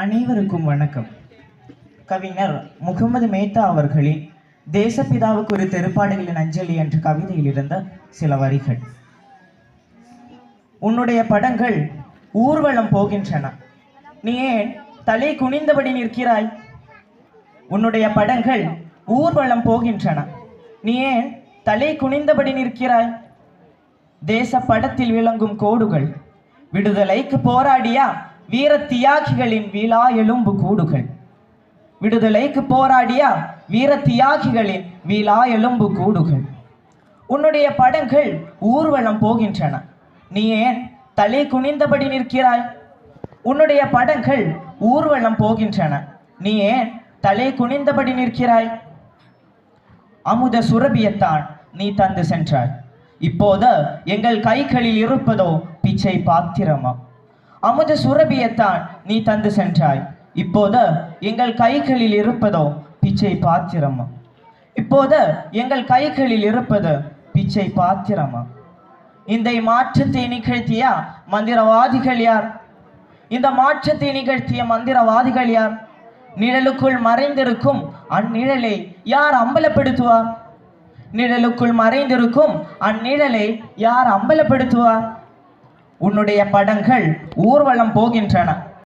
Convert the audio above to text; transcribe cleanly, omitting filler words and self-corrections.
அனைவருக்கும் வணக்கம். கவிஞர் முகமது மேத்தா அவர்களின் தேசப்பிதாவுக்கு ஒரு தெருப்பாடுகளின் அஞ்சலி என்ற கவிதையில் இருந்த சில வரிகள். உன்னுடைய படங்கள் ஊர்வலம் போகின்றன, நீ ஏன் தலை குனிந்தபடி நிற்கிறாய்? உன்னுடைய படங்கள் ஊர்வலம் போகின்றன, நீ ஏன் தலை குனிந்தபடி நிற்கிறாய்? தேச படத்தில் விளங்கும் கோடுகள் விடுதலைக்கு போராடியா வீர தியாகிகளின் விழா எலும்பு கூடுகள். விடுதலைக்கு போராடியா வீர தியாகிகளின் விழா எலும்பு கூடுகள். உன்னுடைய படங்கள் ஊர்வலம் போகின்றன, நீ ஏன் தலை குனிந்தபடி நிற்கிறாய்? உன்னுடைய படங்கள் ஊர்வலம் போகின்றன, நீ ஏன் தலை குனிந்தபடி நிற்கிறாய்? அமுத சுரபியத்தான் நீ தந்து சென்றாய், இப்போது எங்கள் கைகளில் இருப்பதோ பிச்சை பாத்திரமா? அமுத சுரபியத்தான் நீ தந்து சென்றாய், இப்போது எங்கள் கைகளில் இருப்பதோ பிச்சை பாத்திரமா? இப்போது எங்கள் கைகளில் இருப்பது பிச்சை பாத்திரமா? இந்த மாற்றத்தை நிகழ்த்திய மந்திரவாதிகள் யார்? இந்த மாற்றத்தை நிகழ்த்திய மந்திரவாதிகள் யார்? நிழலுக்குள் மறைந்திருக்கும் அந்நிழலை யார் அம்பலப்படுத்துவார்? நிழலுக்குள் மறைந்திருக்கும் அந்நிழலை யார் அம்பலப்படுத்துவார்? உன்னுடைய படங்கள் ஊர்வலம் போகின்றன,